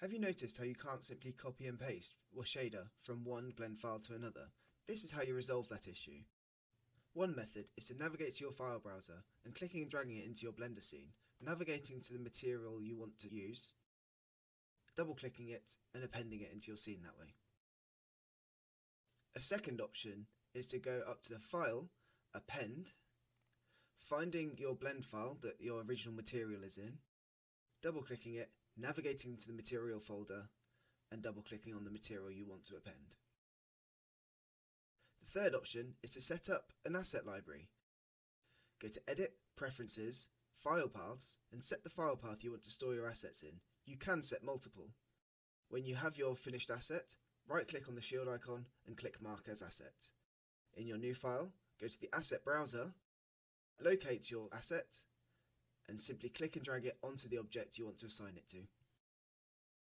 Have you noticed how you can't simply copy and paste or shader from one blend file to another? This is how you resolve that issue. One method is to navigate to your file browser and clicking and dragging it into your Blender scene, navigating to the material you want to use, double-clicking it and appending it into your scene that way. A second option is to go up to the File, Append, finding your blend file that your original material is in, double-clicking it, navigating to the material folder, and double-clicking on the material you want to append. The third option is to set up an asset library. Go to Edit, Preferences, File Paths, and set the file path you want to store your assets in. You can set multiple. When you have your finished asset, right-click on the shield icon and click Mark as Asset. In your new file, go to the Asset Browser, locate your asset, and simply click and drag it onto the object you want to assign it to.